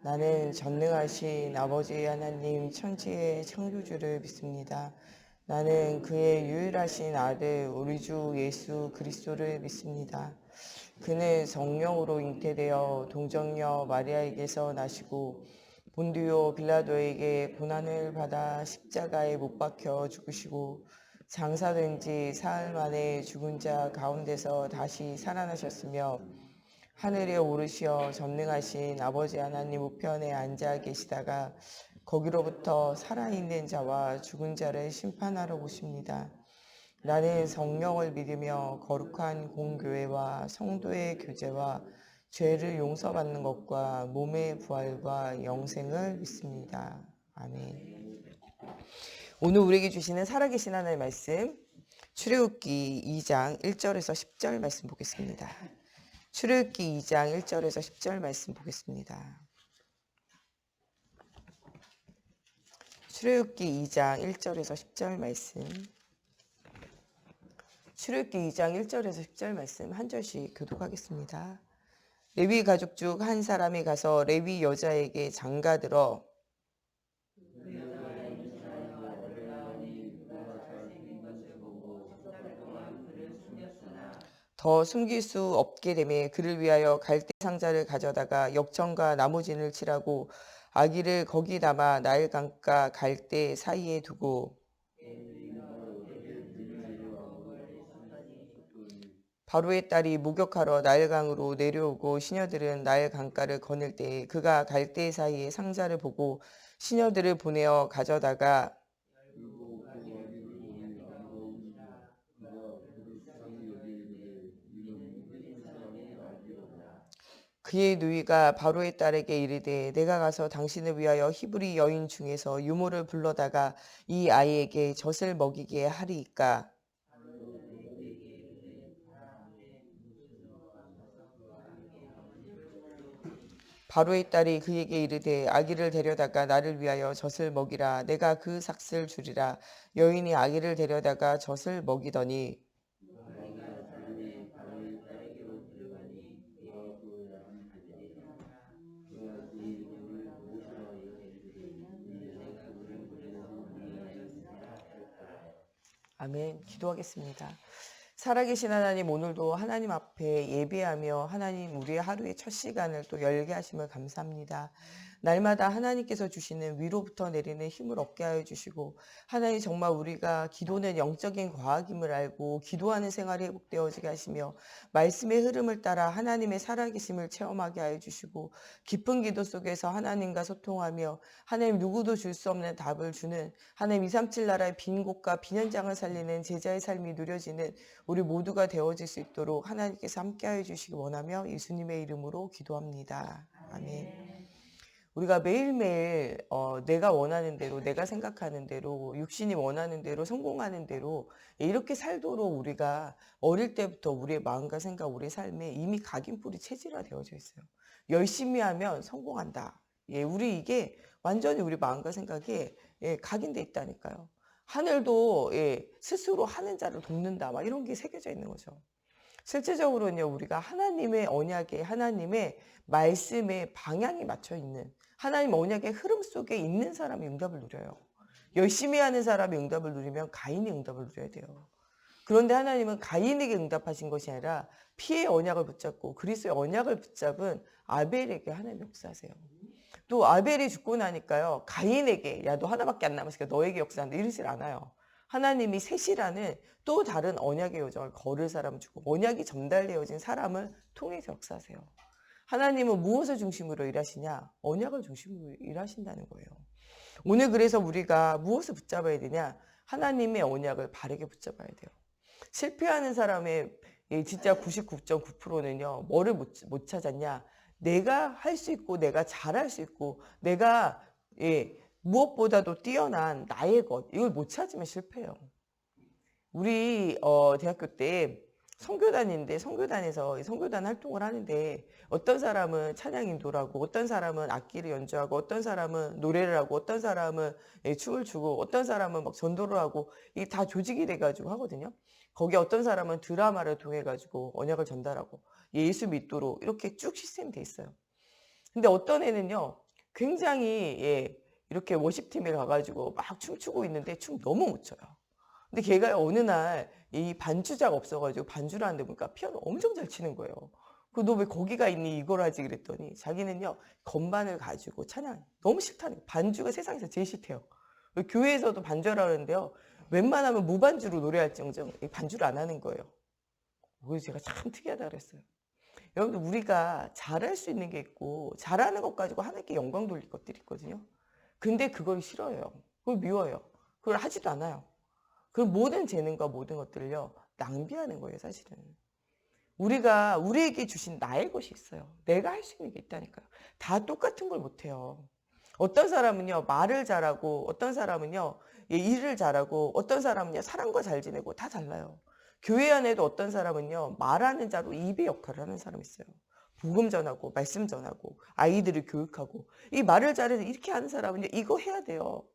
나는 전능하신 아버지 하나님 천지의 창조주를 믿습니다. 나는 그의 유일하신 아들 우리 주 예수 그리스도를 믿습니다. 그는 성령으로 잉태되어 동정녀 마리아에게서 나시고 본디오 빌라도에게 고난을 받아 십자가에 못 박혀 죽으시고 장사된 지 사흘 만에 죽은 자 가운데서 다시 살아나셨으며 하늘에 오르시어 전능하신 아버지 하나님 우편에 앉아 계시다가 거기로부터 살아있는 자와 죽은 자를 심판하러 오십니다. 나는 성령을 믿으며 거룩한 공교회와 성도의 교제와 죄를 용서받는 것과 몸의 부활과 영생을 믿습니다. 아멘. 오늘 우리에게 주시는 살아계신 하나님의 말씀, 출애굽기 2장 1절에서 10절 말씀 보겠습니다. 출애굽기 2장 1절에서 10절 말씀 보겠습니다. 출애굽기 2장 1절에서 10절 말씀. 출애굽기 2장 1절에서 10절 말씀 한 절씩 교독하겠습니다. 레위 가족 중 한 사람이 가서 레위 여자에게 장가들어 더 숨길 수 없게 되매 그를 위하여 갈대 상자를 가져다가 역청과 나무진을 칠하고 아기를 거기 담아 나일 강가 갈대 사이에 두고 바로의 딸이 목욕하러 나일강으로 내려오고 시녀들은 나일 강가를 거닐 때 그가 갈대 사이에 상자를 보고 시녀들을 보내어 가져다가 그의 누이가 바로의 딸에게 이르되 내가 가서 당신을 위하여 히브리 여인 중에서 유모를 불러다가 이 아이에게 젖을 먹이게 하리이까. 바로의 딸이 그에게 이르되 아기를 데려다가 나를 위하여 젖을 먹이라. 내가 그 삭슬 주리라. 여인이 아기를 데려다가 젖을 먹이더니 아멘. 기도하겠습니다. 살아계신 하나님, 오늘도 하나님 앞에 예배하며 하나님 우리의 하루의 첫 시간을 또 열게 하심을 감사합니다. 날마다 하나님께서 주시는 위로부터 내리는 힘을 얻게 하여 주시고 하나님 정말 우리가 기도는 영적인 과학임을 알고 기도하는 생활이 회복되어지게 하시며 말씀의 흐름을 따라 하나님의 살아계심을 체험하게 하여 주시고 깊은 기도 속에서 하나님과 소통하며 하나님 누구도 줄 수 없는 답을 주는 하나님 237 나라의 빈 곳과 빈 현장을 살리는 제자의 삶이 누려지는 우리 모두가 되어질 수 있도록 하나님께서 함께하여 주시기 원하며 예수님의 이름으로 기도합니다. 아멘. 우리가 매일매일 내가 원하는 대로 내가 생각하는 대로 육신이 원하는 대로 성공하는 대로 이렇게 살도록 우리가 어릴 때부터 우리의 마음과 생각 우리의 삶에 이미 각인뿌리 체질화되어져 있어요. 열심히 하면 성공한다. 예, 우리 이게 완전히 우리 마음과 생각에 각인돼 있다니까요. 하늘도 스스로 하는 자를 돕는다. 막 이런 게 새겨져 있는 거죠. 실제적으로는요, 우리가 하나님의 언약에, 하나님의 말씀에 방향이 맞춰 있는, 하나님 언약의 흐름 속에 있는 사람이 응답을 누려요. 열심히 하는 사람이 응답을 누리면 가인이 응답을 누려야 돼요. 그런데 하나님은 가인에게 응답하신 것이 아니라 피의 언약을 붙잡고 그리스도의 언약을 붙잡은 아벨에게 하나님 역사하세요. 또 아벨이 죽고 나니까요, 가인에게 야 너 하나밖에 안 남았으니까 너에게 역사한다 이러질 않아요. 하나님이 셋이라는 또 다른 언약의 여정을 걸을 사람을 주고 언약이 전달되어진 사람을 통해서 역사하세요. 하나님은 무엇을 중심으로 일하시냐? 언약을 중심으로 일하신다는 거예요. 오늘 그래서 우리가 무엇을 붙잡아야 되냐? 하나님의 언약을 바르게 붙잡아야 돼요. 실패하는 사람의 진짜 99.9%는요. 뭐를 못 찾았냐? 내가 할 수 있고 내가 잘할 수 있고 내가 무엇보다도 뛰어난 나의 것 이걸 못 찾으면 실패해요. 우리 대학교 때 선교단인데 선교단에서 선교단 활동을 하는데 어떤 사람은 찬양 인도라고 어떤 사람은 악기를 연주하고 어떤 사람은 노래를 하고 어떤 사람은 춤을 추고 어떤 사람은 막 전도를 하고 이게 다 조직이 돼가지고 하거든요. 거기 어떤 사람은 드라마를 통해 가지고 언약을 전달하고 예수 믿도록 이렇게 쭉 시스템이 돼 있어요. 근데 어떤 애는요 굉장히 이렇게 워십팀에 가가지고 막 춤추고 있는데 춤 너무 못 춰요. 근데 걔가 어느 날 이 반주자가 없어가지고 반주를 하는데 보니까 피아노 엄청 잘 치는 거예요. 그 너 왜 거기가 있니? 이걸 하지 그랬더니 자기는요 건반을 가지고 찬양 너무 싫다는 거예요. 반주가 세상에서 제일 싫대요. 교회에서도 반주하라 그러는데요. 웬만하면 무반주로 노래할정정 반주를 안 하는 거예요. 그래서 제가 참 특이하다 그랬어요. 여러분들 우리가 잘할 수 있는 게 있고 잘하는 것 가지고 하나님께 영광 돌릴 것들이 있거든요. 근데 그걸 싫어해요. 그걸 미워해요. 그걸 하지도 않아요. 그 모든 재능과 모든 것들을요 낭비하는 거예요 사실은. 우리가 우리에게 주신 나의 것이 있어요. 내가 할 수 있는 게 있다니까요. 다 똑같은 걸 못해요. 어떤 사람은요 말을 잘하고 어떤 사람은요 일을 잘하고 어떤 사람은요 사람과 잘 지내고 다 달라요. 교회 안에도 어떤 사람은요 말하는 자로 입의 역할을 하는 사람이 있어요. 복음 전하고 말씀 전하고 아이들을 교육하고 이 말을 잘해서 이렇게 하는 사람은요 이거 해야 돼요.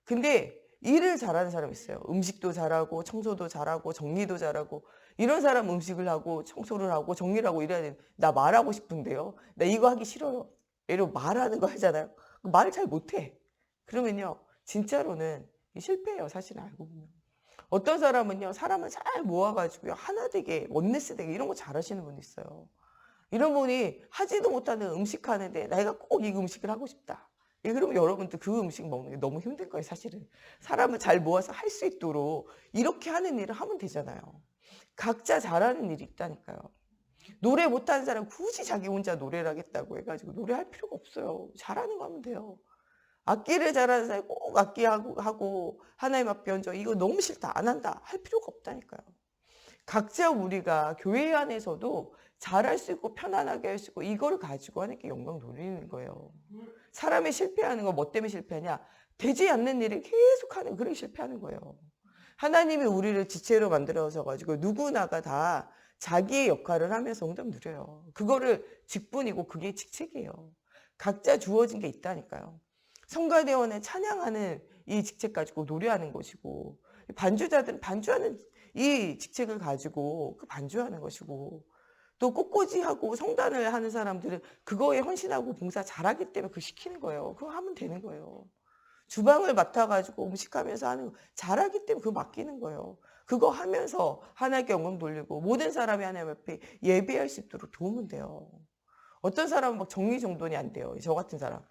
근데 일을 잘하는 사람이 있어요. 음식도 잘하고 청소도 잘하고 정리도 잘하고 이런 사람 음식을 하고 청소를 하고 정리를 하고 이래야 돼. 나 말하고 싶은데요. 나 이거 하기 싫어요. 예를 들어 말하는 거 하잖아요. 말을 잘 못해. 그러면요. 진짜로는 실패해요. 사실 알고 보면. 어떤 사람은요. 사람을 잘 모아가지고요. 하나 되게 원네스 되게 이런 거 잘하시는 분이 있어요. 이런 분이 하지도 못하는 음식 하는데 내가 꼭 이 음식을 하고 싶다. 그러면 여러분들 그 음식 먹는 게 너무 힘들 거예요 사실은. 사람을 잘 모아서 할 수 있도록 이렇게 하는 일을 하면 되잖아요. 각자 잘하는 일이 있다니까요. 노래 못하는 사람 굳이 자기 혼자 노래를 하겠다고 해가지고 노래할 필요가 없어요. 잘하는 거 하면 돼요. 악기를 잘하는 사람이 꼭 악기하고 하나님 앞에 얹어 이거 너무 싫다 안 한다 할 필요가 없다니까요. 각자 우리가 교회 안에서도 잘할 수 있고 편안하게 할 수 있고 이걸 가지고 하나님께 영광 돌리는 거예요. 사람이 실패하는 거 뭐 때문에 실패하냐? 되지 않는 일을 계속하는 그런 실패하는 거예요. 하나님이 우리를 지체로 만들어서 가지고 누구나가 다 자기의 역할을 하면서 응답 누려요. 그거를 직분이고 그게 직책이에요. 각자 주어진 게 있다니까요. 성가대원은 찬양하는 이 직책 가지고 노래하는 것이고 반주자들은 반주하는 이 직책을 가지고 그 반주하는 것이고 또 꽃꽂이하고 성단을 하는 사람들은 그거에 헌신하고 봉사 잘하기 때문에 그거 시키는 거예요. 그거 하면 되는 거예요. 주방을 맡아가지고 음식하면서 하는 거 잘하기 때문에 그거 맡기는 거예요. 그거 하면서 하나님께 영광 돌리고 모든 사람이 하나님 앞에 예배할 수 있도록 도우면 돼요. 어떤 사람은 막 정리정돈이 안 돼요. 저 같은 사람.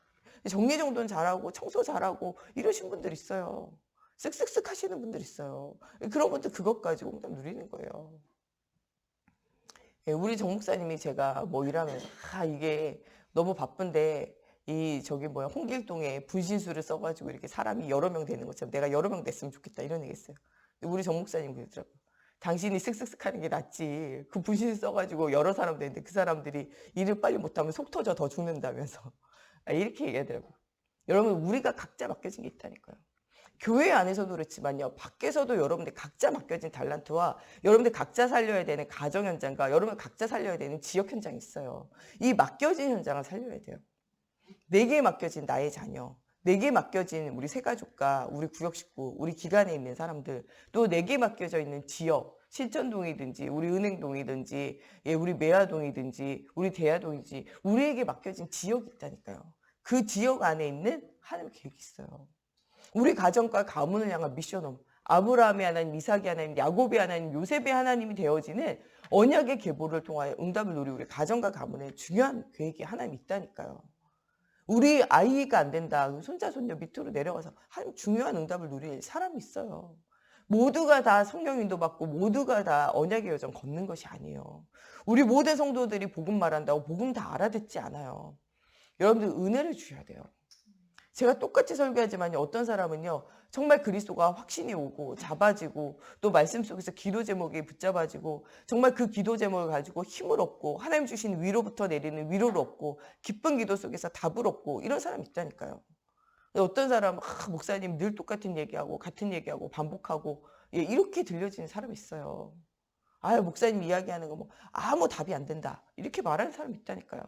정리정돈 잘하고 청소 잘하고 이러신 분들 있어요. 쓱쓱쓱 하시는 분들 있어요. 그런 분들 그것 가지고 응답 누리는 거예요. 우리 정 목사님이 제가 뭐 일하면서 이게 너무 바쁜데 이 저기 뭐야 홍길동에 분신술을 써가지고 이렇게 사람이 여러 명 되는 것처럼 내가 여러 명 됐으면 좋겠다 이런 얘기 했어요. 우리 정 목사님 그러더라고요. 당신이 쓱쓱쓱 하는 게 낫지. 그 분신 써가지고 여러 사람 되는데 그 사람들이 일을 빨리 못하면 속 터져 더 죽는다면서 이렇게 얘기하더라고요. 여러분 우리가 각자 맡겨진 게 있다니까요. 교회 안에서도 그렇지만요. 밖에서도 여러분들 각자 맡겨진 달란트와 여러분들 각자 살려야 되는 가정 현장과 여러분 각자 살려야 되는 지역 현장이 있어요. 이 맡겨진 현장을 살려야 돼요. 내게 맡겨진 나의 자녀, 내게 맡겨진 우리 새가족과 우리 구역 식구, 우리 기관에 있는 사람들, 또 내게 맡겨져 있는 지역, 실천동이든지 우리 은행동이든지 우리 매화동이든지 우리 대야동이든지 우리에게 맡겨진 지역이 있다니까요. 그 지역 안에 있는 하나님의 계획이 있어요. 우리 가정과 가문을 향한 미션홈, 아브라함의 하나님, 이삭의 하나님, 야곱의 하나님, 요셉의 하나님이 되어지는 언약의 계보를 통하여 응답을 누리고 우리 가정과 가문에 중요한 계획이 하나님 있다니까요. 우리 아이가 안 된다. 손자, 손녀 밑으로 내려가서 하나님 중요한 응답을 누릴 사람이 있어요. 모두가 다 성령 인도받고 모두가 다 언약의 여정 걷는 것이 아니에요. 우리 모든 성도들이 복음 말한다고 복음 다 알아듣지 않아요. 여러분들 은혜를 주셔야 돼요. 제가 똑같이 설교하지만 어떤 사람은요 정말 그리스도가 확신이 오고 잡아지고 또 말씀 속에서 기도 제목이 붙잡아지고 정말 그 기도 제목을 가지고 힘을 얻고 하나님 주신 위로부터 내리는 위로를 얻고 기쁜 기도 속에서 답을 얻고 이런 사람이 있다니까요. 어떤 사람은 목사님 늘 똑같은 얘기하고 같은 얘기하고 반복하고 이렇게 들려지는 사람이 있어요. 목사님 이야기하는 거 뭐 아무 답이 안 된다 이렇게 말하는 사람이 있다니까요.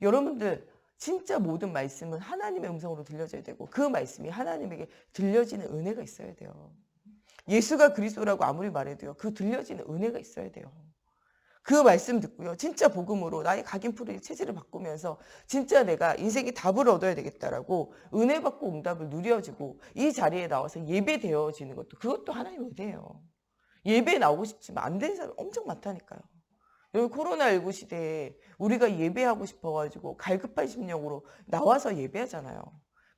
여러분들 진짜 모든 말씀은 하나님의 음성으로 들려져야 되고 그 말씀이 하나님에게 들려지는 은혜가 있어야 돼요. 예수가 그리스도라고 아무리 말해도요. 그 들려지는 은혜가 있어야 돼요. 그 말씀 듣고요. 진짜 복음으로 나의 각인풀이 체질을 바꾸면서 진짜 내가 인생의 답을 얻어야 되겠다라고 은혜 받고 응답을 누려지고 이 자리에 나와서 예배되어지는 것도 그것도 하나님의 은혜예요. 예배 나오고 싶지만 안 되는 사람이 엄청 많다니까요. 여기 코로나19 시대에 우리가 예배하고 싶어가지고 갈급한 심령으로 나와서 예배하잖아요.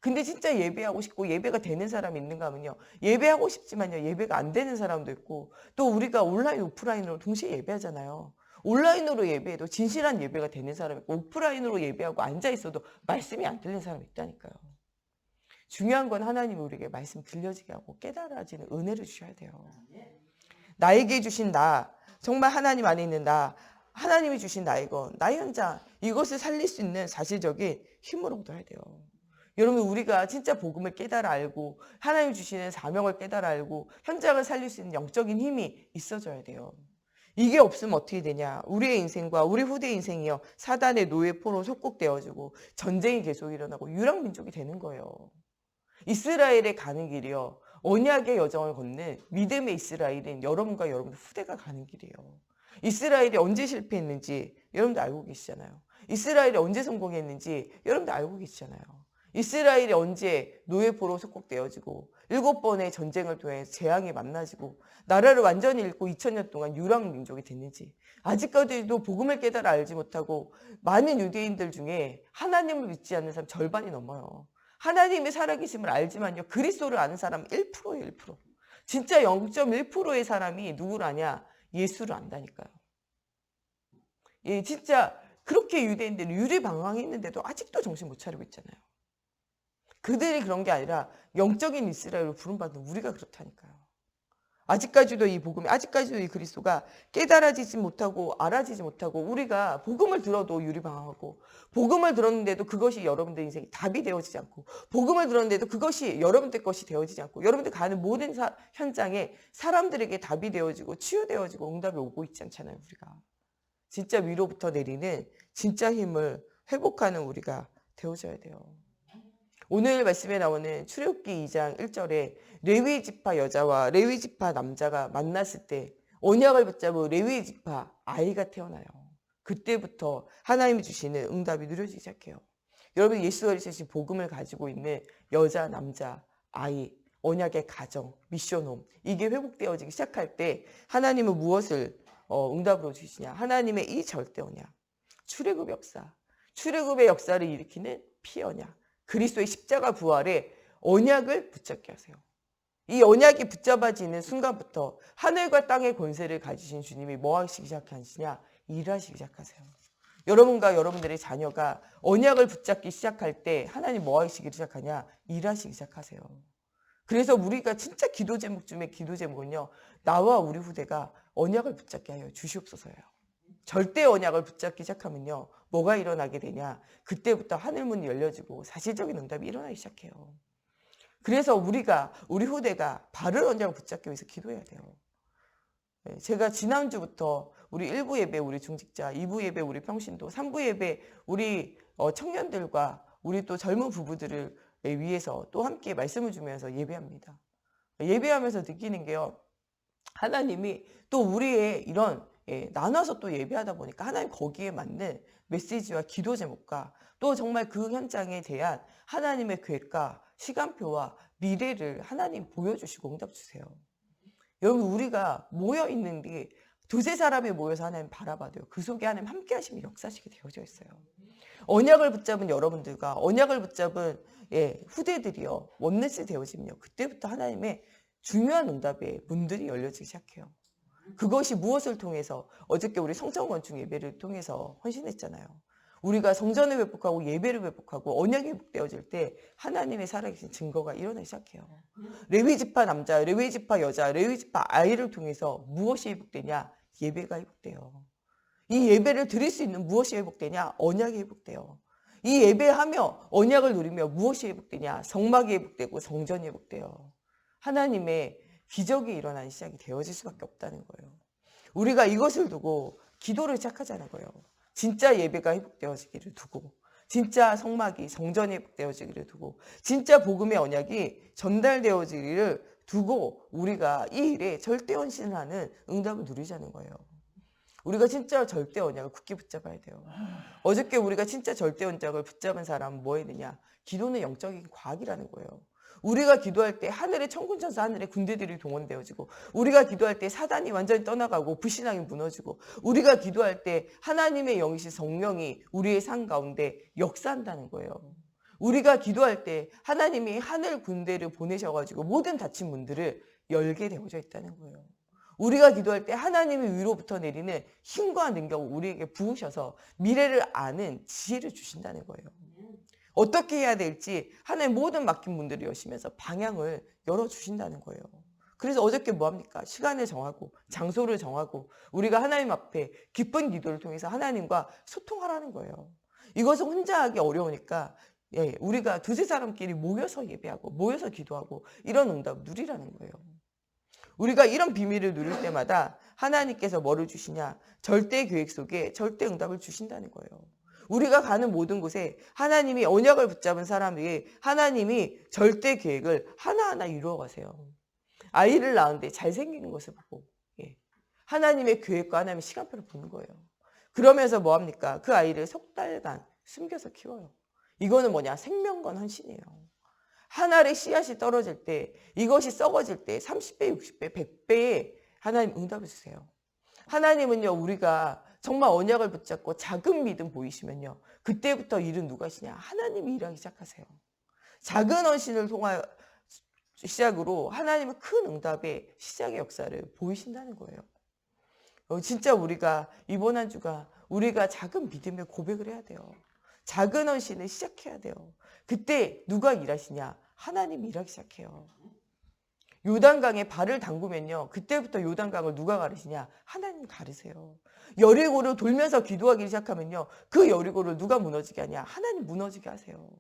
근데 진짜 예배하고 싶고 예배가 되는 사람이 있는가 하면요. 예배하고 싶지만요. 예배가 안 되는 사람도 있고 또 우리가 온라인, 오프라인으로 동시에 예배하잖아요. 온라인으로 예배해도 진실한 예배가 되는 사람이 있고 오프라인으로 예배하고 앉아있어도 말씀이 안 들리는 사람이 있다니까요. 중요한 건 하나님이 우리에게 말씀 들려지게 하고 깨달아지는 은혜를 주셔야 돼요. 나에게 주신 나, 정말 하나님 안에 있는 나, 하나님이 주신 나의 것, 나의 현장, 이것을 살릴 수 있는 사실적인 힘으로 얻어야 돼요. 여러분 우리가 진짜 복음을 깨달아 알고 하나님 주시는 사명을 깨달아 알고 현장을 살릴 수 있는 영적인 힘이 있어져야 돼요. 이게 없으면 어떻게 되냐. 우리의 인생과 우리 후대 인생이요. 사단의 노예포로 속국되어지고 전쟁이 계속 일어나고 유랑민족이 되는 거예요. 이스라엘의 가는 길이요. 언약의 여정을 걷는 믿음의 이스라엘인 여러분과 여러분의 후대가 가는 길이에요. 이스라엘이 언제 실패했는지 여러분도 알고 계시잖아요. 이스라엘이 언제 성공했는지 여러분도 알고 계시잖아요. 이스라엘이 언제 노예포로 속국되어지고 7번의 전쟁을 통해 재앙이 만나지고 나라를 완전히 잃고 2000년 동안 유랑 민족이 됐는지 아직까지도 복음을 깨달아 알지 못하고 많은 유대인들 중에 하나님을 믿지 않는 사람 절반이 넘어요. 하나님의 살아계심을 알지만요. 그리스도를 아는 사람 1%예요. 1%. 진짜 0.1%의 사람이 누구를 아냐? 예수를 안다니까요. 예, 진짜 그렇게 유대인들이 유리방황했는데도 아직도 정신 못 차리고 있잖아요. 그들이 그런 게 아니라 영적인 이스라엘로 부름받는 우리가 그렇다니까요. 아직까지도 이 복음이, 아직까지도 이 그리스도가 깨달아지지 못하고 알아지지 못하고 우리가 복음을 들어도 유리방황하고 복음을 들었는데도 그것이 여러분들 인생에 답이 되어지지 않고 복음을 들었는데도 그것이 여러분들 것이 되어지지 않고 여러분들 가는 모든 현장에 사람들에게 답이 되어지고 치유되어지고 응답이 오고 있지 않잖아요. 우리가. 진짜 위로부터 내리는 진짜 힘을 회복하는 우리가 되어져야 돼요. 오늘 말씀에 나오는 출애굽기 2장 1절에 레위 지파 여자와 레위 지파 남자가 만났을 때 언약을 붙잡은 레위 지파 아이가 태어나요. 그때부터 하나님이 주시는 응답이 누려지기 시작해요. 여러분 예수 그리스도의 복음을 가지고 있는 여자, 남자, 아이, 언약의 가정, 미션홈 이게 회복되어지기 시작할 때 하나님은 무엇을 응답으로 주시냐. 하나님의 이 절대 언약, 출애굽 역사, 출애굽의 역사를 일으키는 피언약. 그리스도의 십자가 부활에 언약을 붙잡게 하세요. 이 언약이 붙잡아지는 순간부터 하늘과 땅의 권세를 가지신 주님이 뭐 하시기 시작하시냐? 일하시기 시작하세요. 여러분과 여러분들의 자녀가 언약을 붙잡기 시작할 때 하나님 뭐 하시기 시작하냐? 일하시기 시작하세요. 그래서 우리가 진짜 기도 제목 중에 기도 제목은요. 나와 우리 후대가 언약을 붙잡게 하여 주시옵소서예요. 절대 언약을 붙잡기 시작하면요. 뭐가 일어나게 되냐. 그때부터 하늘문이 열려지고 사실적인 응답이 일어나기 시작해요. 그래서 우리 후대가 바른 언약을 붙잡기 위해서 기도해야 돼요. 제가 지난주부터 우리 1부 예배 우리 중직자, 2부 예배 우리 평신도, 3부 예배 우리 청년들과 우리 또 젊은 부부들을 위해서 또 함께 말씀을 주면서 예배합니다. 예배하면서 느끼는 게요. 하나님이 또 우리의 이런 나눠서 또 예배하다 보니까 하나님 거기에 맞는 메시지와 기도 제목과 또 정말 그 현장에 대한 하나님의 계획과 시간표와 미래를 하나님 보여주시고 응답 주세요. 여러분 우리가 모여있는 게 두세 사람이 모여서 하나님 바라봐도요. 그 속에 하나님 함께 하시면 역사시게 되어져 있어요. 언약을 붙잡은 여러분들과 언약을 붙잡은 후대들이요. 원네스 되어지면요. 그때부터 하나님의 중요한 응답의 문들이 열려지기 시작해요. 그것이 무엇을 통해서 어저께 우리 성전 건축 예배를 통해서 헌신했잖아요. 우리가 성전을 회복하고 예배를 회복하고 언약이 회복되어질 때 하나님의 살아계신 증거가 일어나기 시작해요. 레위 지파 남자, 레위 지파 여자, 레위 지파 아이를 통해서 무엇이 회복되냐? 예배가 회복돼요. 이 예배를 드릴 수 있는 무엇이 회복되냐? 언약이 회복돼요. 이 예배하며 언약을 누리며 무엇이 회복되냐? 성막이 회복되고 성전이 회복돼요. 하나님의 기적이 일어나는 시작이 되어질 수밖에 없다는 거예요. 우리가 이것을 두고 기도를 시작하자는 거예요. 진짜 예배가 회복되어지기를 두고 진짜 성막이 성전이 회복되어지기를 두고 진짜 복음의 언약이 전달되어지기를 두고 우리가 이 일에 절대 헌신을 하는 응답을 누리자는 거예요. 우리가 진짜 절대 언약을 굳게 붙잡아야 돼요. 어저께 우리가 진짜 절대 언약을 붙잡은 사람은 뭐 했느냐? 기도는 영적인 과학이라는 거예요. 우리가 기도할 때 하늘의 천군천사, 하늘의 군대들이 동원되어지고, 우리가 기도할 때 사단이 완전히 떠나가고 불신앙이 무너지고, 우리가 기도할 때 하나님의 영이신 성령이 우리의 삶 가운데 역사한다는 거예요. 우리가 기도할 때 하나님이 하늘 군대를 보내셔가지고 모든 닫힌 문들을 열게 되어져 있다는 거예요. 우리가 기도할 때 하나님이 위로부터 내리는 힘과 능력을 우리에게 부으셔서 미래를 아는 지혜를 주신다는 거예요. 어떻게 해야 될지 하나님 모든 막힌 문들을 여시면서 방향을 열어주신다는 거예요. 그래서 어저께 뭐합니까? 시간을 정하고 장소를 정하고 우리가 하나님 앞에 기쁜 기도를 통해서 하나님과 소통하라는 거예요. 이것을 혼자 하기 어려우니까 우리가 두세 사람끼리 모여서 예배하고 모여서 기도하고 이런 응답을 누리라는 거예요. 우리가 이런 비밀을 누릴 때마다 하나님께서 뭐를 주시냐? 절대 계획 속에 절대 응답을 주신다는 거예요. 우리가 가는 모든 곳에 하나님이 언약을 붙잡은 사람에게 하나님이 절대 계획을 하나하나 이루어 가세요. 아이를 낳았는데 잘생기는 것을 보고 하나님의 계획과 하나님의 시간표를 보는 거예요. 그러면서 뭐합니까? 그 아이를 석 달간 숨겨서 키워요. 이거는 뭐냐? 생명건 헌신이에요. 한 알의 씨앗이 떨어질 때 이것이 썩어질 때 30배, 60배, 100배의 하나님 응답을 주세요. 하나님은요 우리가 정말 언약을 붙잡고 작은 믿음 보이시면요 그때부터 일은 누가 하시냐? 하나님이 일하기 시작하세요. 작은 헌신을 통하여 시작으로 하나님은 큰 응답의 시작의 역사를 보이신다는 거예요. 진짜 우리가 이번 한 주가 우리가 작은 믿음의 고백을 해야 돼요. 작은 헌신을 시작해야 돼요. 그때 누가 일하시냐? 하나님이 일하기 시작해요. 요단강에 발을 담그면요. 그때부터 요단강을 누가 가르시냐? 하나님 가르세요. 여리고를 돌면서 기도하기 시작하면요. 그 여리고를 누가 무너지게 하냐? 하나님 무너지게 하세요.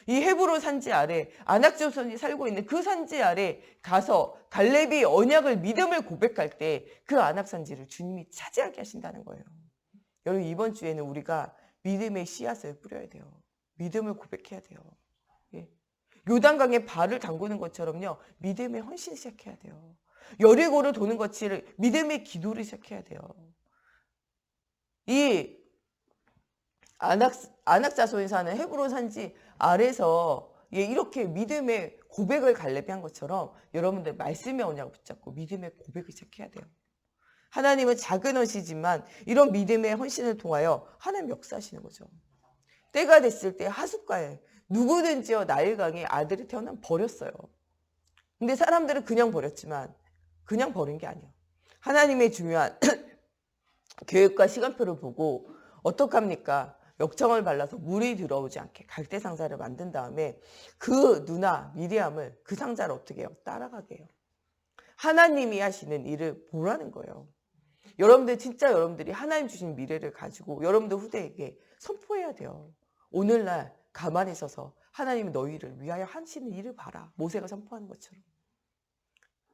이 헤브론 산지 아래 아낙 자손이 살고 있는 그 산지 아래 가서 갈렙이 언약을 믿음을 고백할 때 그 아낙 산지를 주님이 차지하게 하신다는 거예요. 여러분 이번 주에는 우리가 믿음의 씨앗을 뿌려야 돼요. 믿음을 고백해야 돼요. 요단강에 발을 담그는 것처럼요. 믿음의 헌신 시작해야 돼요. 여리고를 도는 것을 믿음의 기도를 시작해야 돼요. 이 아낙 자손이 사는 헤브론 산지 아래서 이렇게 믿음의 고백을 갈렙이 한 것처럼 여러분들 말씀의 언약을 붙잡고 믿음의 고백을 시작해야 돼요. 하나님은 작은 헌신이지만 이런 믿음의 헌신을 통하여 하나님 역사하시는 거죠. 때가 됐을 때 하숫가에 누구든지요 나일강에 아들이 태어나면 버렸어요. 근데 사람들은 그냥 버렸지만 그냥 버린 게 아니에요. 하나님의 중요한 계획과 시간표를 보고 어떡합니까? 역청을 발라서 물이 들어오지 않게 갈대 상자를 만든 다음에 그 누나 미리암을 그 상자를 어떻게 해요? 따라가게 해요. 하나님이 하시는 일을 보라는 거예요. 여러분들 진짜 여러분들이 하나님 주신 미래를 가지고 여러분들 후대에게 선포해야 돼요. 오늘날 가만히 서서 하나님이 너희를 위하여 하시는 일을 봐라. 모세가 선포하는 것처럼.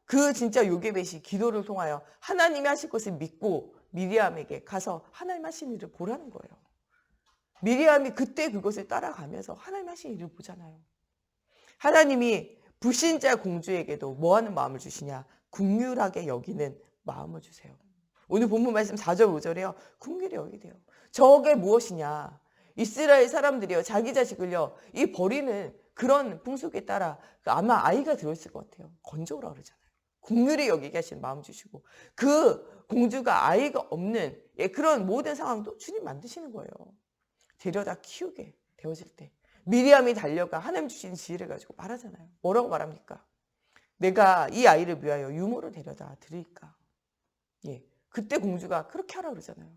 그 진짜 요게벳이 기도를 통하여 하나님이 하실 것을 믿고 미리암에게 가서 하나님 하신 일을 보라는 거예요. 미리암이 그때 그것을 따라가면서 하나님 하신 일을 보잖아요. 하나님이 불신자 공주에게도 뭐하는 마음을 주시냐? 긍휼하게 여기는 마음을 주세요. 오늘 본문 말씀 4절 5절에요. 긍휼히 여기게 돼요. 저게 무엇이냐? 이스라엘 사람들이요. 자기 자식을요. 이 버리는 그런 풍속에 따라 아마 아이가 들어있을 것 같아요. 건져오라 그러잖아요. 긍휼히 여기게 하시는 마음 주시고 그 공주가 아이가 없는 그런 모든 상황도 주님 만드시는 거예요. 데려다 키우게 되어질 때 미리암이 달려가 하나님 주신 지혜를 가지고 말하잖아요. 뭐라고 말합니까? 내가 이 아이를 위하여 유모를 데려다 드릴까? 그때 공주가 그렇게 하라 그러잖아요.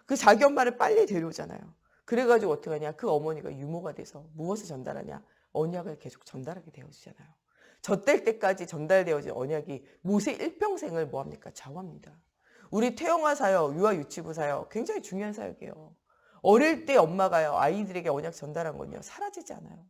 그 자기 엄마를 빨리 데려오잖아요. 그래가지고 어떻게 하냐? 그 어머니가 유모가 돼서 무엇을 전달하냐? 언약을 계속 전달하게 되어지잖아요. 젖될 때까지 전달되어진 언약이 모세 일평생을 뭐합니까? 좌우합니다. 우리 태영아 사역, 유아 유치부 사역 굉장히 중요한 사역이에요. 어릴 때 엄마가요 아이들에게 언약 전달한 건요 사라지지 않아요.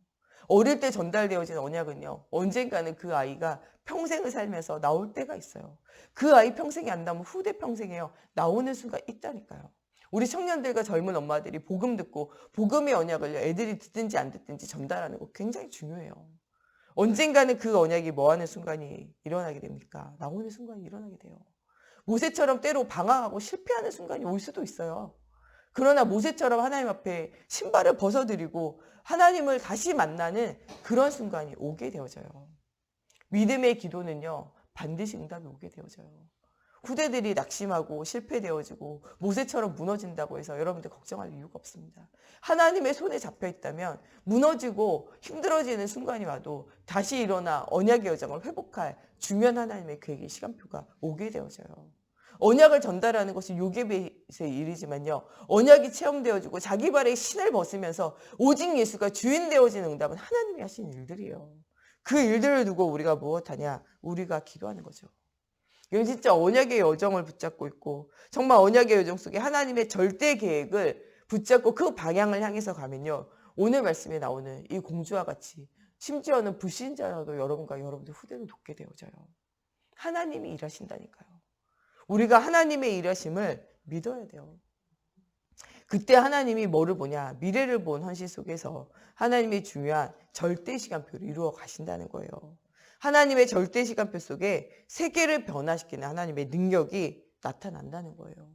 어릴 때 전달되어진 언약은요 언젠가는 그 아이가 평생을 살면서 나올 때가 있어요. 그 아이 평생이 안 나오면 후대 평생에요 나오는 수가 있다니까요. 우리 청년들과 젊은 엄마들이 복음 듣고 복음의 언약을 애들이 듣든지 안 듣든지 전달하는 거 굉장히 중요해요. 언젠가는 그 언약이 뭐하는 순간이 일어나게 됩니까? 나오는 순간이 일어나게 돼요. 모세처럼 때로 방황하고 실패하는 순간이 올 수도 있어요. 그러나 모세처럼 하나님 앞에 신발을 벗어드리고 하나님을 다시 만나는 그런 순간이 오게 되어져요. 믿음의 기도는요, 반드시 응답이 오게 되어져요. 후대들이 낙심하고 실패되어지고 모세처럼 무너진다고 해서 여러분들 걱정할 이유가 없습니다. 하나님의 손에 잡혀 있다면 무너지고 힘들어지는 순간이 와도 다시 일어나 언약의 여정을 회복할 중요한 하나님의 계획의 시간표가 오게 되어져요. 언약을 전달하는 것이 요괴의 일이지만요, 언약이 체험되어지고 자기 발에 신을 벗으면서 오직 예수가 주인 되어지는 응답은 하나님이 하신 일들이에요. 그 일들을 두고 우리가 무엇하냐? 우리가 기도하는 거죠. 이건 진짜 언약의 여정을 붙잡고 있고, 정말 언약의 여정 속에 하나님의 절대 계획을 붙잡고 그 방향을 향해서 가면요, 오늘 말씀에 나오는 이 공주와 같이 심지어는 불신자라도 여러분과 여러분들 후대를 돕게 되어져요. 하나님이 일하신다니까요. 우리가 하나님의 일하심을 믿어야 돼요. 그때 하나님이 뭐를 보냐? 미래를 본 헌신 속에서 하나님의 중요한 절대 시간표를 이루어 가신다는 거예요. 하나님의 절대 시간표 속에 세계를 변화시키는 하나님의 능력이 나타난다는 거예요.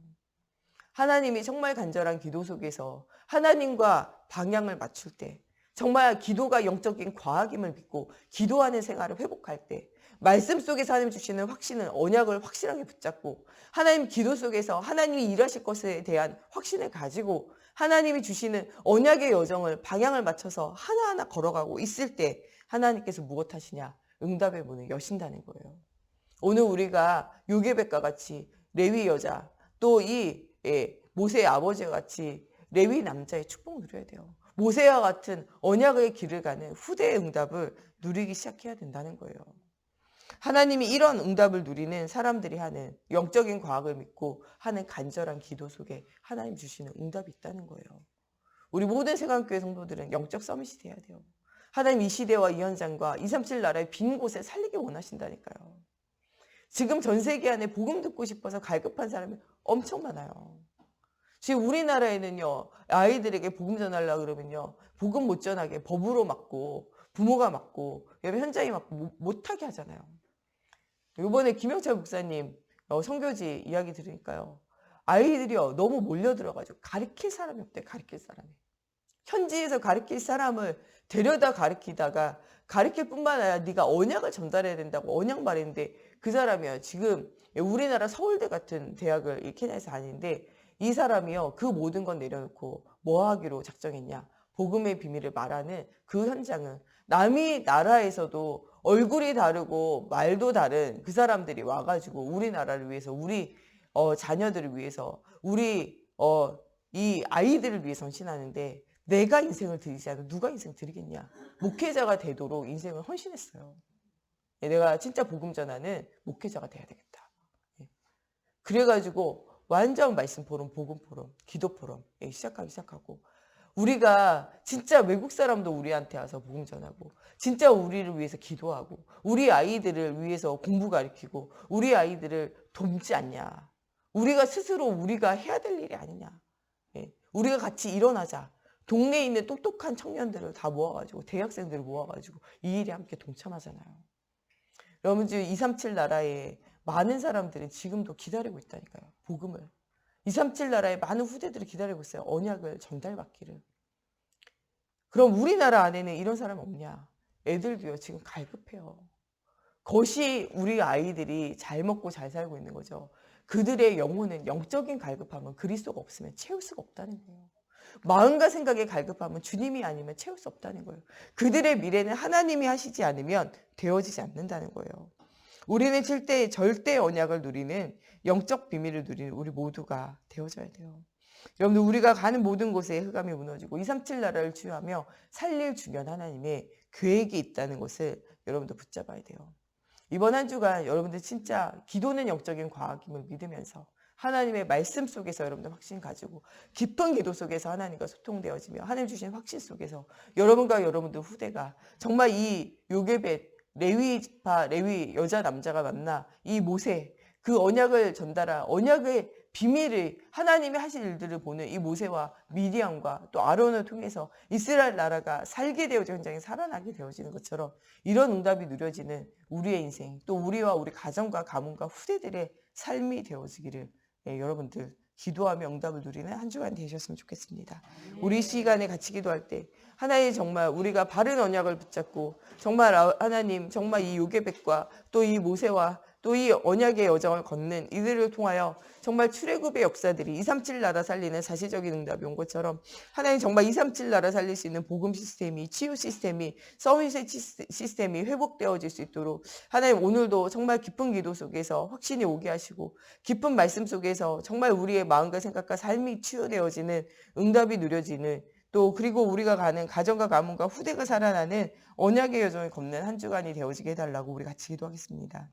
하나님이 정말 간절한 기도 속에서 하나님과 방향을 맞출 때, 정말 기도가 영적인 과학임을 믿고 기도하는 생활을 회복할 때, 말씀 속에서 하나님 주시는 확신은 언약을 확실하게 붙잡고 하나님 기도 속에서 하나님이 일하실 것에 대한 확신을 가지고 하나님이 주시는 언약의 여정을 방향을 맞춰서 하나하나 걸어가고 있을 때 하나님께서 무엇 하시냐? 응답의 문을 여신다는 거예요. 오늘 우리가 요게벳과 같이 레위 여자, 또 이 모세의 아버지와 같이 레위 남자의 축복을 누려야 돼요. 모세와 같은 언약의 길을 가는 후대의 응답을 누리기 시작해야 된다는 거예요. 하나님이 이런 응답을 누리는 사람들이 하는 영적인 과학을 믿고 하는 간절한 기도 속에 하나님 주시는 응답이 있다는 거예요. 우리 모든 세관교회 성도들은 영적 서밋이 돼야 돼요. 하나님 이 시대와 이 현장과 237 나라의 빈 곳에 살리기 원하신다니까요. 지금 전 세계 안에 복음 듣고 싶어서 갈급한 사람이 엄청 많아요. 지금 우리나라에는요, 아이들에게 복음 전하려고 그러면요, 복음 못 전하게 법으로 막고 부모가 막고 현장이 막고 못하게 하잖아요. 이번에 김영철 목사님 선교지 이야기 들으니까요, 아이들이요 너무 몰려들어가지고 가르칠 사람이 없대. 가르칠 사람이. 현지에서 가르칠 사람을 데려다 가르치다가 가르칠 뿐만 아니라 네가 언약을 전달해야 된다고 언약 말했는데, 그 사람이요 지금 우리나라 서울대 같은 대학을 이 케냐에서 다니는데, 이 사람이요 그 모든 건 내려놓고 뭐 하기로 작정했냐? 복음의 비밀을 말하는 그 현장은 남이 나라에서도 얼굴이 다르고 말도 다른 그 사람들이 와가지고 우리나라를 위해서, 우리 자녀들을 위해서, 우리 이 아이들을 위해서 헌신하는데, 내가 인생을 드리지 않으면 누가 인생 드리겠냐? 목회자가 되도록 인생을 헌신했어요. 내가 진짜 복음 전하는 목회자가 돼야 되겠다. 그래가지고 완전 말씀 포럼, 복음 포럼, 기도 포럼 시작하고, 우리가 진짜 외국 사람도 우리한테 와서 복음 전하고, 진짜 우리를 위해서 기도하고, 우리 아이들을 위해서 공부 가르치고, 우리 아이들을 돕지 않냐? 우리가 스스로 우리가 해야 될 일이 아니냐? 우리가 같이 일어나자. 동네에 있는 똑똑한 청년들을 다 모아가지고, 대학생들을 모아가지고 이 일에 함께 동참하잖아요. 여러분, 지금 237 나라에 많은 사람들이 지금도 기다리고 있다니까요. 복음을. 237 나라의 많은 후대들이 기다리고 있어요. 언약을 전달받기를. 그럼 우리나라 안에는 이런 사람 없냐? 애들도요 지금 갈급해요. 그것이 우리 아이들이 잘 먹고 잘 살고 있는 거죠. 그들의 영혼은 영적인 갈급함은 그리스도가 없으면 채울 수가 없다는 거예요. 마음과 생각의 갈급함은 주님이 아니면 채울 수 없다는 거예요. 그들의 미래는 하나님이 하시지 않으면 되어지지 않는다는 거예요. 우리는 절대 언약을 누리는, 영적 비밀을 누리는 우리 모두가 되어져야 돼요. 여러분들, 우리가 가는 모든 곳에 흑암이 무너지고 237 나라를 치유하며 살릴 중요한 하나님의 계획이 있다는 것을 여러분들 붙잡아야 돼요. 이번 한 주간 여러분들 진짜 기도는 영적인 과학임을 믿으면서 하나님의 말씀 속에서 여러분들 확신 가지고 깊은 기도 속에서 하나님과 소통되어지며 하나님 주신 확신 속에서 여러분과 여러분들 후대가 정말 이 요게벳, 레위 지파, 레위 여자 남자가 만나 이 모세, 그 언약을 전달한 언약의 비밀을, 하나님이 하실 일들을 보는 이 모세와 미디안과 또 아론을 통해서 이스라엘 나라가 살게 되어져 현장에 살아나게 되어지는 것처럼 이런 응답이 누려지는 우리의 인생, 또 우리와 우리 가정과 가문과 후대들의 삶이 되어지기를 여러분들 기도하며 응답을 누리는 한 주간 되셨으면 좋겠습니다. 우리 이 시간에 같이 기도할 때 하나님 정말 우리가 바른 언약을 붙잡고 정말 하나님 정말 이 요괴백과 또 이 모세와 또 이 언약의 여정을 걷는 이들을 통하여 정말 출애굽의 역사들이 237 나라 살리는 사실적인 응답이 온 것처럼 하나님 정말 237 나라 살릴 수 있는 복음 시스템이 치유 시스템이 서밋의 시스템이 회복되어질 수 있도록 하나님 오늘도 정말 깊은 기도 속에서 확신이 오게 하시고 깊은 말씀 속에서 정말 우리의 마음과 생각과 삶이 치유되어지는 응답이 누려지는 또 그리고 우리가 가는 가정과 가문과 후대가 살아나는 언약의 여정을 걷는 한 주간이 되어지게 해달라고 우리 같이 기도하겠습니다.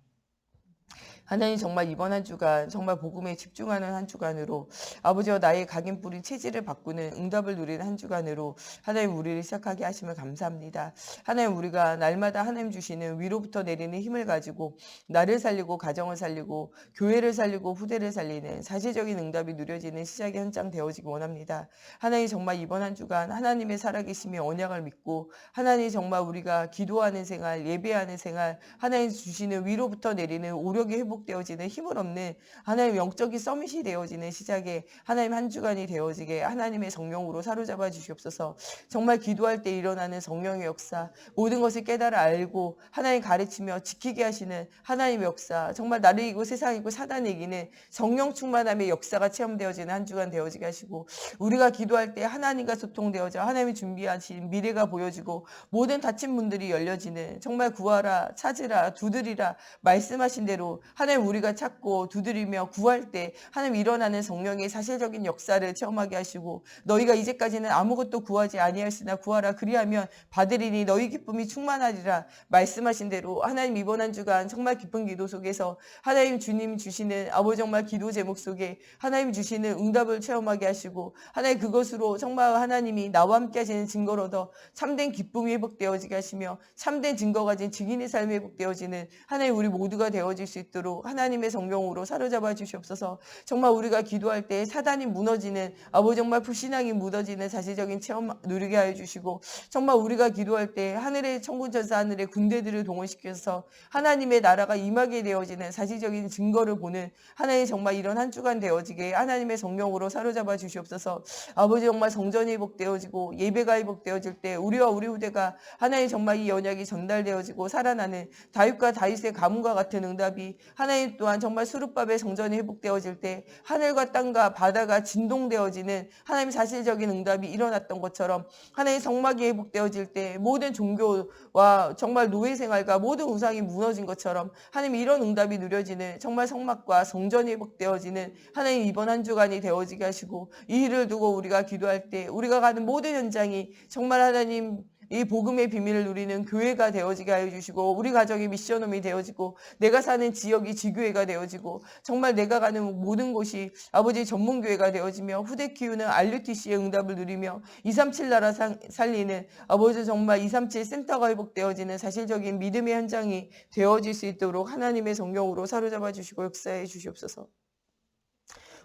하나님 정말 이번 한 주간 정말 복음에 집중하는 한 주간으로 아버지와 나의 각인 뿌린 체질을 바꾸는 응답을 누리는 한 주간으로 하나님 우리를 시작하게 하심을 감사합니다. 하나님 우리가 날마다 하나님 주시는 위로부터 내리는 힘을 가지고 나를 살리고 가정을 살리고 교회를 살리고 후대를 살리는 사실적인 응답이 누려지는 시작의 현장 되어지기 원합니다. 하나님 정말 이번 한 주간 하나님의 살아계심의 언약을 믿고 하나님 정말 우리가 기도하는 생활 예배하는 생활 하나님 주시는 위로부터 내리는 오력이 회복되어지는 힘을 얻는 하나님 영적인 서밋이 되어지는 시작에 하나님 한 주간이 되어지게 하나님의 성령으로 사로잡아 주시옵소서. 정말 기도할 때 일어나는 성령의 역사 모든 것을 깨달아 알고 하나님 가르치며 지키게 하시는 하나님의 역사 정말 나를 이기고 세상을 이기고 사단을 이기는 성령 충만함의 역사가 체험되어지는 한 주간 되어지게 하시고 우리가 기도할 때 하나님과 소통되어져 하나님이 준비하신 미래가 보여지고 모든 닫힌 문들이 열려지는 정말 구하라 찾으라 두드리라 말씀하신 대로 하나님 우리가 찾고 두드리며 구할 때 하나님 일어나는 성령의 사실적인 역사를 체험하게 하시고 너희가 이제까지는 아무것도 구하지 아니하였으나 구하라 그리하면 받으리니 너희 기쁨이 충만하리라 말씀하신 대로 하나님 이번 한 주간 정말 깊은 기도 속에서 하나님 주님 주시는 아버지 정말 기도 제목 속에 하나님 주시는 응답을 체험하게 하시고 하나님 그것으로 정말 하나님이 나와 함께 하시는 증거를 얻어 참된 기쁨이 회복되어지게 하시며 참된 증거 가진 증인의 삶이 회복되어지는 하나님 우리 모두가 되어질 수 있도록 하나님의 성령으로 사로잡아 주시옵소서. 정말 우리가 기도할 때 사단이 무너지는 아버지 정말 불신앙이 무너지는 사실적인 체험 누리게 하여 주시고 정말 우리가 기도할 때 하늘의 천군천사 하늘의 군대들을 동원시켜서 하나님의 나라가 임하게 되어지는 사실적인 증거를 보는 하나님 정말 이런 한 주간 되어지게 하나님의 성령으로 사로잡아 주시옵소서. 아버지 정말 성전이 회복되어지고 예배가 회복되어질 때 우리와 우리 후대가 하나님 정말 이 언약이 전달되어지고 살아나는 다윗과 다윗의 가문과 같은 응답이 하나님 또한 정말 수룹밥의 성전이 회복되어질 때 하늘과 땅과 바다가 진동되어지는 하나님 사실적인 응답이 일어났던 것처럼 하나님 성막이 회복되어질 때 모든 종교와 정말 노예 생활과 모든 우상이 무너진 것처럼 하나님 이런 응답이 누려지는 정말 성막과 성전이 회복되어지는 하나님 이번 한 주간이 되어지게 하시고 이 일을 두고 우리가 기도할 때 우리가 가는 모든 현장이 정말 하나님 이 복음의 비밀을 누리는 교회가 되어지게 하여 주시고 우리 가정이 미션홈이 되어지고 내가 사는 지역이 지교회가 되어지고 정말 내가 가는 모든 곳이 아버지 전문교회가 되어지며 후대 키우는 RUTC의 응답을 누리며 237 나라 살리는 아버지 정말 237 센터가 회복되어지는 사실적인 믿음의 현장이 되어질 수 있도록 하나님의 성령으로 사로잡아 주시고 역사해 주시옵소서.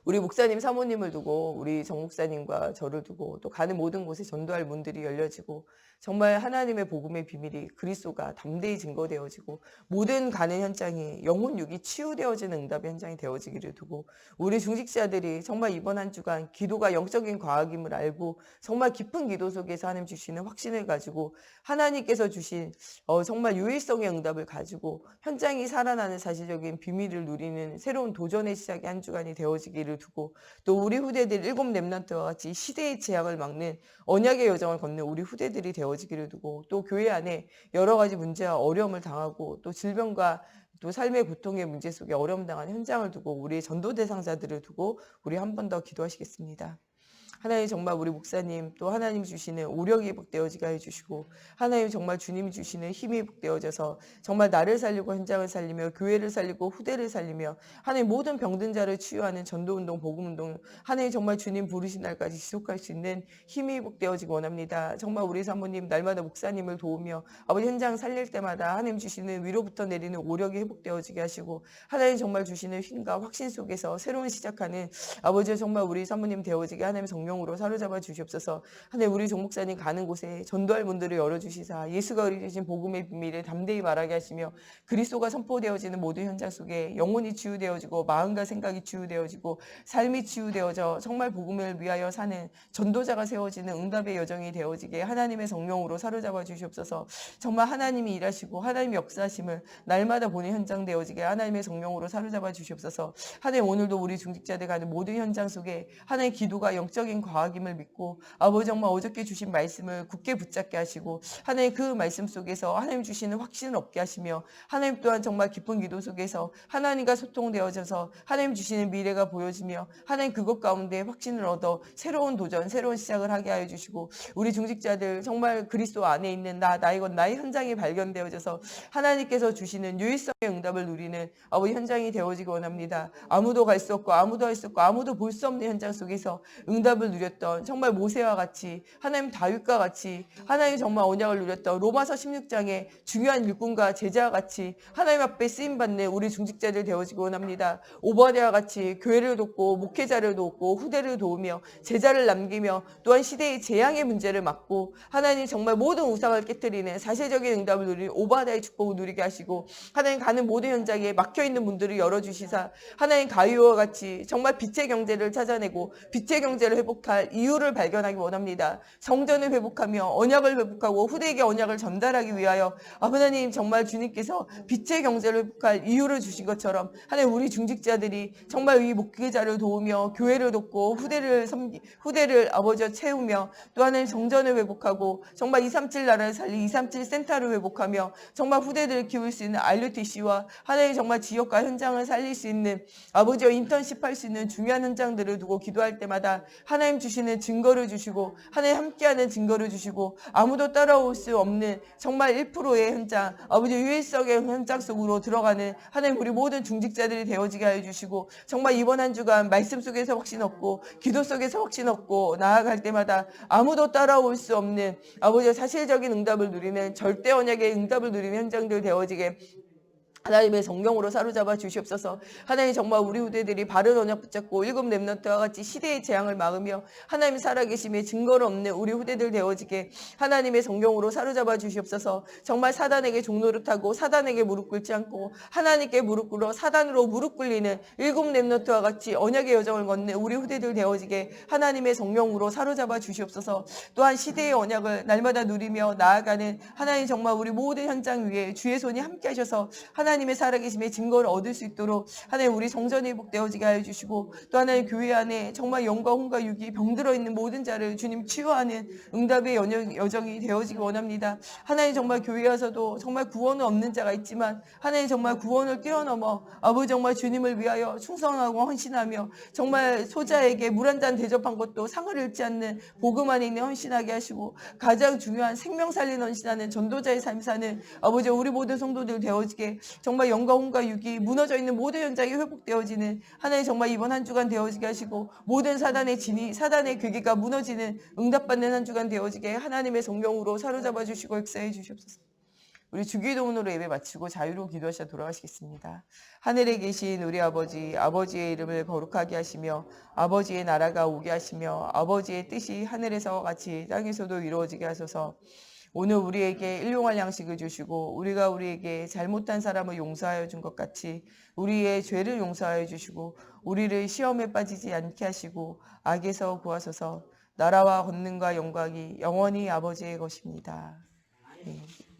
우리 목사님 사모님을 두고 우리 정 목사님과 저를 두고 또 가는 모든 곳에 전도할 문들이 열려지고 정말 하나님의 복음의 비밀이 그리스도가 담대히 증거되어지고 모든 가는 현장이 영혼 육이 치유되어지는 응답의 현장이 되어지기를 두고 우리 중직자들이 정말 이번 한 주간 기도가 영적인 과학임을 알고 정말 깊은 기도 속에서 하나님 주시는 확신을 가지고 하나님께서 주신 정말 유일성의 응답을 가지고 현장이 살아나는 사실적인 비밀을 누리는 새로운 도전의 시작의 한 주간이 되어지기를 두고 또 우리 후대들 7 렘넌트와 같이 시대의 재앙을 막는 언약의 여정을 걷는 우리 후대들이 되어지기를 두고 또 교회 안에 여러 가지 문제와 어려움을 당하고 또 질병과 또 삶의 고통의 문제 속에 어려움 당하는 현장을 두고 우리 전도 대상자들을 두고 우리 한 번 더 기도하시겠습니다. 하나님 정말 우리 목사님 또 하나님 주시는 오력이 회복되어지게 해주시고 하나님 정말 주님이 주시는 힘이 회복되어져서 정말 나를 살리고 현장을 살리며 교회를 살리고 후대를 살리며 하나님 모든 병든 자를 치유하는 전도운동 복음운동 하나님 정말 주님 부르신 날까지 지속할 수 있는 힘이 회복되어지기 원합니다. 정말 우리 사모님 날마다 목사님을 도우며 아버지 현장 살릴 때마다 하나님 주시는 위로부터 내리는 오력이 회복되어지게 하시고 하나님 정말 주시는 힘과 확신 속에서 새로운 시작하는 아버지 정말 우리 사모님 되어지게 하나님 성령 성령으로 사로잡아 주시옵소서. 하나님 우리 종 목사님 가는 곳에 전도할 문들을 열어주시사 예수가 이루신 복음의 비밀을 담대히 말하게 하시며 그리스도가 선포되어지는 모든 현장 속에 영혼이 치유되어지고 마음과 생각이 치유되어지고 삶이 치유되어져 정말 복음을 위하여 사는 전도자가 세워지는 응답의 여정이 되어지게 하나님의 성령으로 사로잡아 주시옵소서. 정말 하나님이 일하시고 하나님의 역사하심을 날마다 보는 현장 되어지게 하나님의 성령으로 사로잡아 주시옵소서. 하나님 오늘도 우리 중직자들 가는 모든 현장 속에 하나님의 기도가 영적인 과학임을 믿고 아버지 정말 어저께 주신 말씀을 굳게 붙잡게 하시고 하나님 그 말씀 속에서 하나님 주시는 확신을 얻게 하시며 하나님 또한 정말 깊은 기도 속에서 하나님과 소통되어져서 하나님 주시는 미래가 보여지며 하나님 그것 가운데 확신을 얻어 새로운 도전 새로운 시작을 하게 하여 주시고 우리 중직자들 정말 그리스도 안에 있는 나의 것 나의 현장이 발견되어져서 하나님께서 주시는 유일성의 응답을 누리는 아버지 현장이 되어지기 원합니다. 아무도 갈 수 없고 아무도 할 수 없고 아무도 볼 수 없는 현장 속에서 응답을 누렸던 정말 모세와 같이 하나님 다윗과 같이 하나님 정말 언약을 누렸던 로마서 16장의 중요한 일꾼과 제자와 같이 하나님 앞에 쓰임받는 우리 중직자들 되어지기 원합니다. 오바댜와 같이 교회를 돕고 목회자를 돕고 후대를 도우며 제자를 남기며 또한 시대의 재앙의 문제를 막고 하나님 정말 모든 우상을 깨뜨리는 사실적인 응답을 누리는 오바댜의 축복을 누리게 하시고 하나님 가는 모든 현장에 막혀있는 문들을 열어주시사 하나님 가위와 같이 정말 빛의 경제를 찾아내고 빛의 경제를 회복할 이유를 발견하기 원합니다. 성전을 회복하며 언약을 회복하고 후대에게 언약을 전달하기 위하여 하나님 정말 주님께서 빛의 경제를 회복할 이유를 주신 것처럼 하나님 우리 중직자들이 정말 이 목회자를 도우며 교회를 돕고 후대를 아버지와 채우며 또 하나님 성전을 회복하고 정말 237 나라를 살리 237 센터를 회복하며 정말 후대들을 키울 수 있는 RUTC와 하나님 정말 지역과 현장을 살릴 수 있는 아버지와 인턴십 할 수 있는 중요한 현장들을 두고 기도할 때마다 하나님 주시는 증거를 주시고 하나님 함께하는 증거를 주시고 아무도 따라올 수 없는 정말 1%의 현장 아버지 유일성의 현장 속으로 들어가는 하나님 우리 모든 중직자들이 되어지게 하여 주시고 정말 이번 한 주간 말씀 속에서 확신 얻고 기도 속에서 확신 얻고 나아갈 때마다 아무도 따라올 수 없는 아버지의 사실적인 응답을 누리는 절대 언약의 응답을 누리는 현장들 되어지게 하나님의 성령으로 사로잡아 주시옵소서. 하나님 정말 우리 후대들이 바른 언약 붙잡고 일곱 렘넌트와 같이 시대의 재앙을 막으며 하나님 살아계심의 증거를 없는 우리 후대들 되어지게 하나님의 성령으로 사로잡아 주시옵소서. 정말 사단에게 종노릇하고 사단에게 무릎 꿇지 않고 하나님께 무릎 꿇어 사단으로 무릎 꿇리는 일곱 렘넌트와 같이 언약의 여정을 걷는 우리 후대들 되어지게 하나님의 성령으로 사로잡아 주시옵소서. 또한 시대의 언약을 날마다 누리며 나아가는 하나님 정말 우리 모든 현장 위에 주의 손이 함께 하셔서 하나님의 살아계심의 증거를 얻을 수 있도록 하나님 우리 성전이 회복되어지게 하여 주시고 또 하나님 교회 안에 정말 영과 혼과 육이 병들어 있는 모든 자를 주님 치유하는 응답의 여정이 되어지기 원합니다. 하나님 정말 교회 와서도 정말 구원은 없는 자가 있지만 하나님 정말 구원을 뛰어넘어 아버지 정말 주님을 위하여 충성하고 헌신하며 정말 소자에게 물 한 잔 대접한 것도 상을 잃지 않는 복음 안에 있는 헌신하게 하시고 가장 중요한 생명 살리는 헌신하는 전도자의 삶 사는 아버지 우리 모든 성도들 되어지게 정말 영과 혼과 육이 무너져 있는 모든 현장이 회복되어지는 하나님 정말 이번 한 주간 되어지게 하시고 모든 사단의 진이 사단의 괴계가 무너지는 응답받는 한 주간 되어지게 하나님의 성령으로 사로잡아 주시고 역사해 주시옵소서. 우리 주기도문으로 예배 마치고 자유로 기도하시다 돌아가시겠습니다. 하늘에 계신 우리 아버지, 아버지의 이름을 거룩하게 하시며 아버지의 나라가 오게 하시며 아버지의 뜻이 하늘에서 같이 땅에서도 이루어지게 하소서. 오늘 우리에게 일용할 양식을 주시고 우리가 우리에게 잘못한 사람을 용서하여 준 것 같이 우리의 죄를 용서하여 주시고 우리를 시험에 빠지지 않게 하시고 악에서 구하소서. 나라와 권능과 영광이 영원히 아버지의 것입니다. 아멘.